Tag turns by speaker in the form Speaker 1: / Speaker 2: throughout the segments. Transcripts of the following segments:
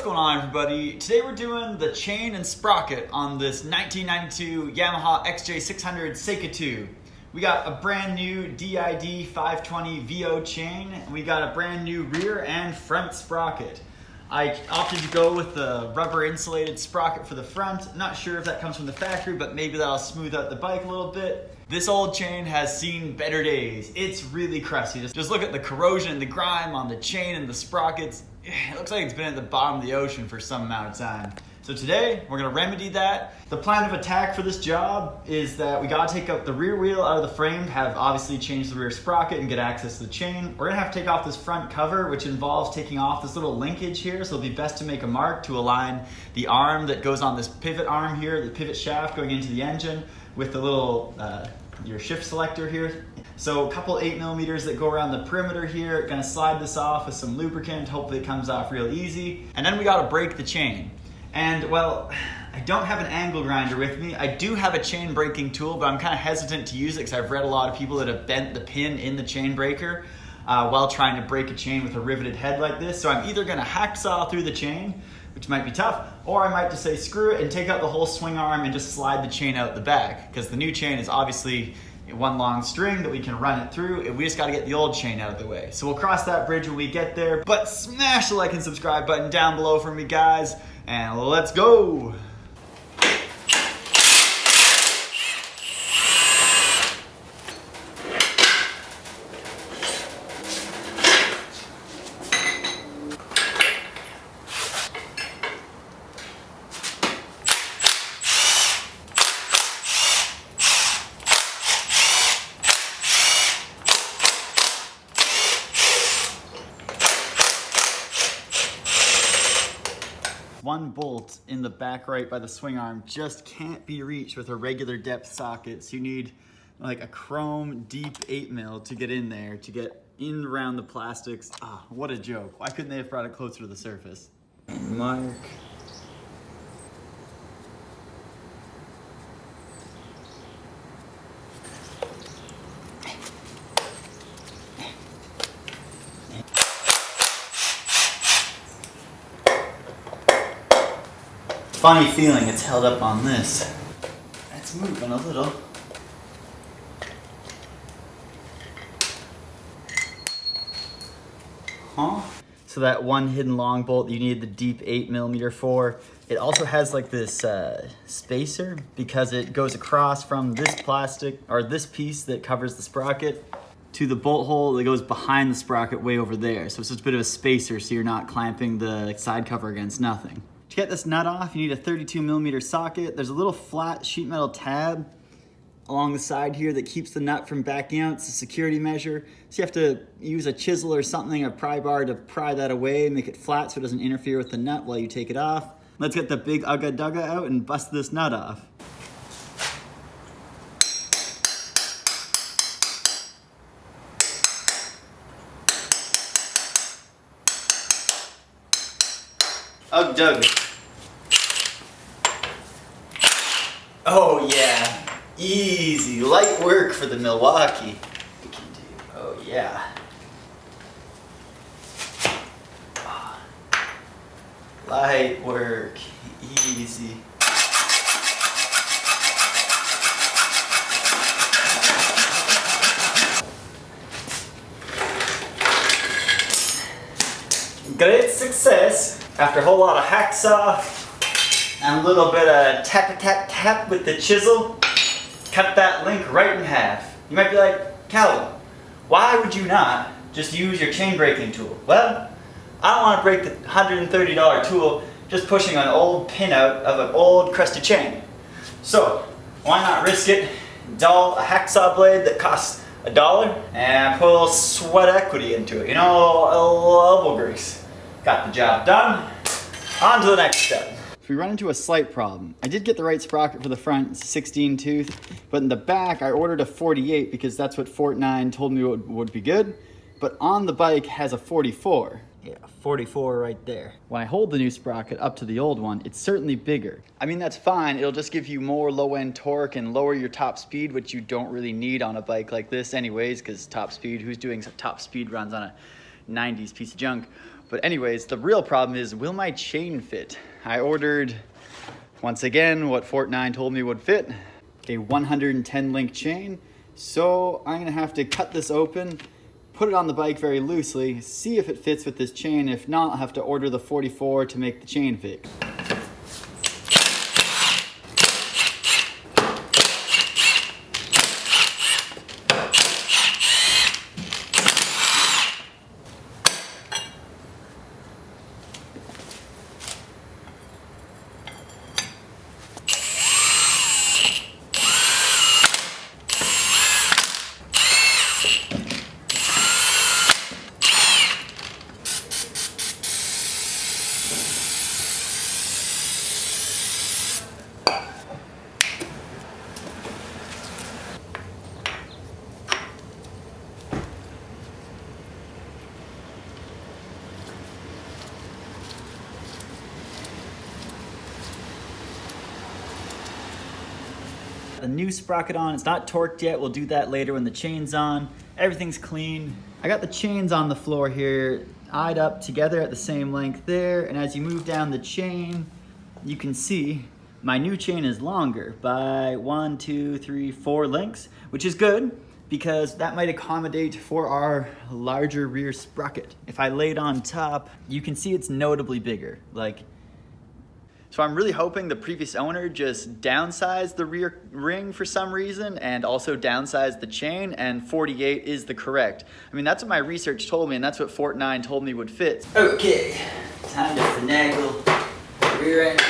Speaker 1: going on, everybody? Today we're doing the chain and sprocket on this 1992 Yamaha XJ600 Seika 2. We got a brand new DID 520 VO chain, and we got a brand new rear and front sprocket. I opted to go with the rubber insulated sprocket for the front. Not sure if that comes from the factory, but maybe that'll smooth out the bike a little bit. This old chain has seen better days. It's really crusty. Just look at the corrosion and the grime on the chain and the sprockets. It looks like it's been at the bottom of the ocean for some amount of time. So today, we're gonna remedy that. The plan of attack for this job is that we gotta take out the rear wheel out of the frame, have obviously changed the rear sprocket and get access to the chain. We're gonna have to take off this front cover, which involves taking off this little linkage here, so it'll be best to make a mark to align the arm that goes on this pivot arm here, the pivot shaft going into the engine, with the little, your shift selector here. So a couple 8mm that go around the perimeter here, gonna slide this off with some lubricant, hopefully it comes off real easy. And then we gotta break the chain. And well, I don't have an angle grinder with me. I do have a chain breaking tool, but I'm kind of hesitant to use it because I've read a lot of people that have bent the pin in the chain breaker while trying to break a chain with a riveted head like this. So I'm either gonna hacksaw through the chain, which might be tough, or I might just say screw it and take out the whole swing arm and just slide the chain out the back, because the new chain is obviously one long string that we can run it through. We just got to get the old chain out of the way. So we'll cross that bridge when we get there. But smash the like and subscribe button down below for me, guys, and let's go. One bolt in the back right by the swing arm just can't be reached with a regular depth socket. So you need like a chrome deep 8mm to get in there, to get in around the plastics. Ah, what a joke. Why couldn't they have brought it closer to the surface? Mark. Funny feeling it's held up on this. It's moving a little. Huh? So that one hidden long bolt you need the deep 8mm for, it also has like this spacer because it goes across from this plastic, or this piece that covers the sprocket, to the bolt hole that goes behind the sprocket way over there. So it's just a bit of a spacer so you're not clamping the side cover against nothing. To get this nut off, you need a 32mm socket. There's a little flat sheet metal tab along the side here that keeps the nut from backing out. It's a security measure. So you have to use a chisel or something, a pry bar, to pry that away, make it flat so it doesn't interfere with the nut while you take it off. Let's get the big ugga dugga out and bust this nut off. Ugg dug. Oh yeah, easy, light work for the Milwaukee. We can do, oh yeah. Light work, easy. Great success. After a whole lot of hacksaw and a little bit of tap tap tap with the chisel, cut that link right in half. You might be like, Calvin, why would you not just use your chain breaking tool? Well, I don't want to break the $130 tool just pushing an old pin out of an old crusty chain. So why not risk it, dull a hacksaw blade that costs $1 and put a little sweat equity into it, you know, a little elbow grease. Got the job done. On to the next step. So we run into a slight problem. I did get the right sprocket for the front, it's a 16 tooth, but in the back I ordered a 48 because that's what Fort9 told me would be good, but on the bike has a 44. Yeah, 44 right there. When I hold the new sprocket up to the old one, it's certainly bigger. I mean, that's fine. It'll just give you more low-end torque and lower your top speed, which you don't really need on a bike like this anyways, because top speed, who's doing top speed runs on a 90s piece of junk? But anyways, the real problem is, will my chain fit? I ordered, once again, what Fortnite told me would fit, a 110 link chain. So I'm gonna have to cut this open, put it on the bike very loosely, see if it fits with this chain. If not, I'll have to order the 44 to make the chain fit. The new sprocket on, it's not torqued yet, we'll do that later when the chain's on. Everything's clean. I got the chains on the floor here, eyed up together at the same length there, and as you move down the chain, you can see my new chain is longer by 1, 2, 3, 4 links, which is good because that might accommodate for our larger rear sprocket. If I lay it on top, you can see it's notably bigger. So I'm really hoping the previous owner just downsized the rear ring for some reason and also downsized the chain, and 48 is the correct. I mean, that's what my research told me, and that's what Fortnite told me would fit. Okay, time to finagle the rear end.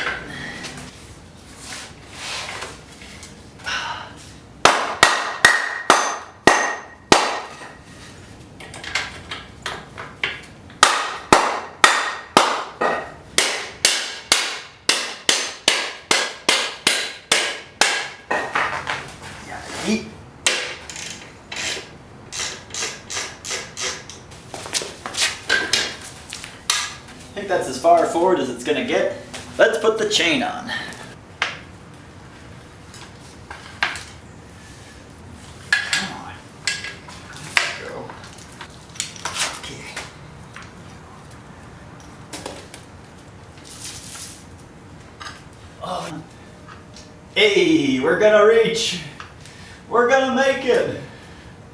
Speaker 1: I think that's as far forward as it's gonna get. Let's put the chain on. Come on. Let's go. Okay. Oh. Hey, we're gonna reach. We're gonna make it!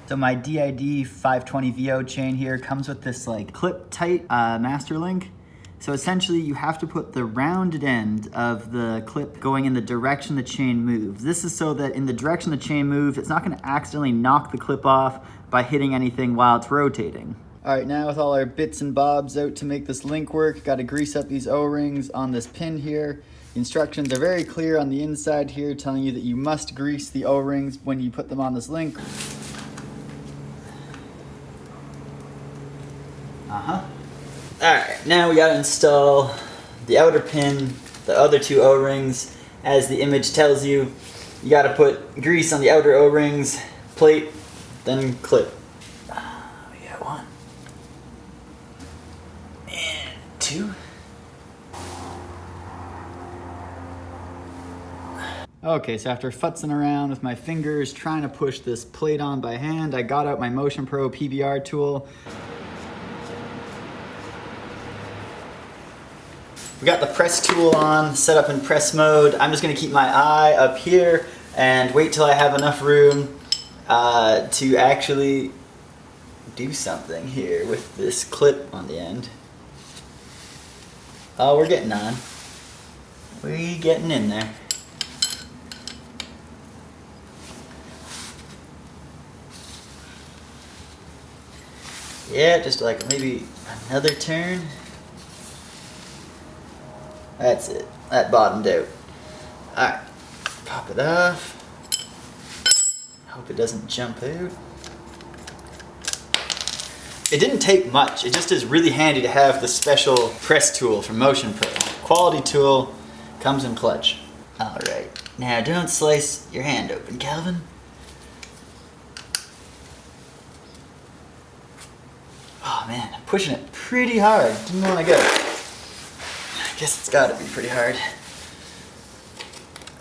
Speaker 1: So my DID 520 VO chain here comes with this clip tight master link. So essentially you have to put the rounded end of the clip going in the direction the chain moves. This is so that in the direction the chain moves, it's not gonna accidentally knock the clip off by hitting anything while it's rotating. All right, now with all our bits and bobs out to make this link work, gotta grease up these O-rings on this pin here. The instructions are very clear on the inside here, telling you that you must grease the O-rings when you put them on this link. All right, now we gotta install the outer pin, the other 2 O-rings. As the image tells you, you gotta put grease on the outer O-rings, plate, then clip. We got 1 and 2. Okay, so after futzing around with my fingers trying to push this plate on by hand, I got out my Motion Pro PBR tool. We got the press tool on, set up in press mode. I'm just gonna keep my eye up here and wait till I have enough room to actually do something here with this clip on the end. Oh, we're getting on. We're getting in there. Yeah, just maybe another turn. That's it. That bottomed out. Alright, pop it off. Hope it doesn't jump out. It didn't take much. It just is really handy to have the special press tool from Motion Pro. Quality tool, comes in clutch. Alright, now don't slice your hand open, Calvin. Oh man, I'm pushing it pretty hard. Didn't want to go. I guess it's got to be pretty hard.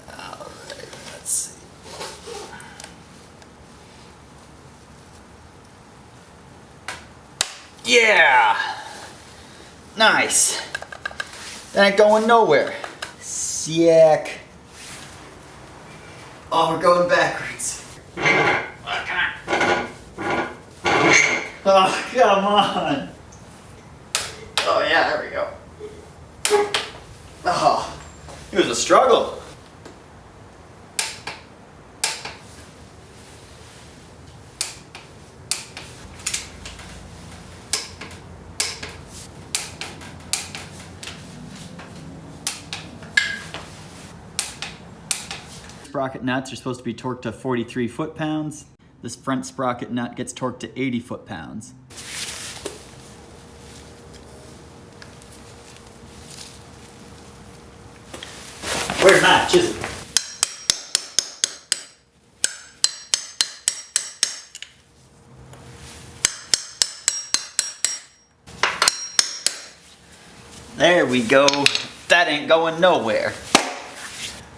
Speaker 1: Alright, let's see. Yeah! Nice. That ain't going nowhere. Sick. Oh, we're going backwards. Oh, come on. Oh yeah, there we go. Oh, it was a struggle. Sprocket nuts are supposed to be torqued to 43 foot-pounds. This front sprocket nut gets torqued to 80 foot-pounds. Where's my chisel? There we go. That ain't going nowhere.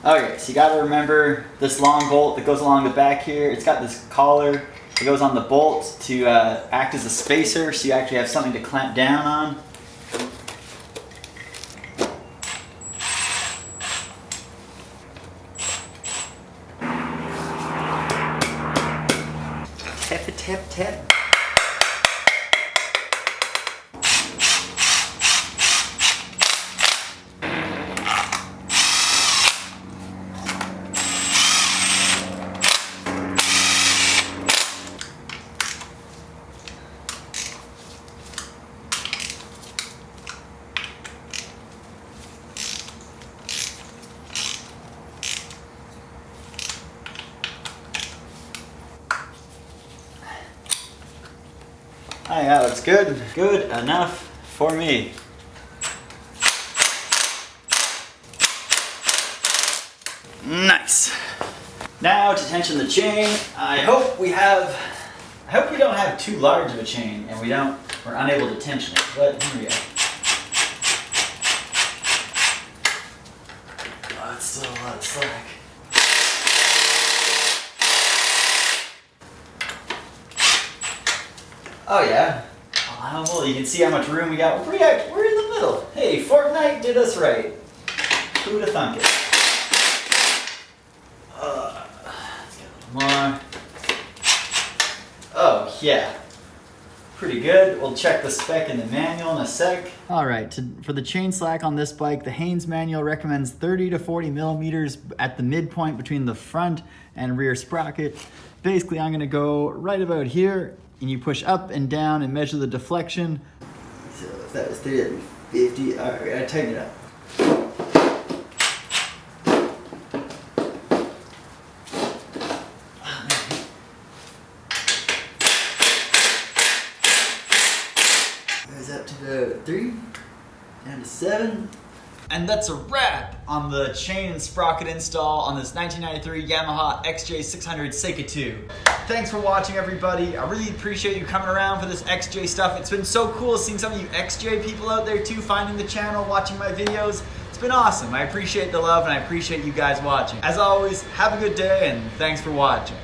Speaker 1: Okay, so you gotta remember this long bolt that goes along the back here. It's got this collar that goes on the bolt to act as a spacer, so you actually have something to clamp down on. Tap it, tap, tap. Oh yeah, that's good. Good enough for me. Nice. Now to tension the chain, I hope we don't have too large of a chain and we're unable to tension it, but here we go. Oh, it's still a lot of slack. Oh yeah. Well, you can see how much room we got. We're in the middle. Hey, Fortnite did us right. Who would have thunk it? Let's get a little more. Oh yeah. Pretty good. We'll check the spec in the manual in a sec. All right, for the chain slack on this bike, the Haynes manual recommends 30 to 40 millimeters at the midpoint between the front and rear sprocket. Basically, I'm gonna go right about here, and you push up and down and measure the deflection. So if that was 30, that'd be 50. All right, we gotta tighten it up. Goes up to about 3, down to 7. And that's a wrap on the chain and sprocket install on this 1993 Yamaha XJ600 Seika 2. Thanks for watching, everybody. I really appreciate you coming around for this XJ stuff. It's been so cool seeing some of you XJ people out there too, finding the channel, watching my videos. It's been awesome. I appreciate the love and I appreciate you guys watching. As always, have a good day and thanks for watching.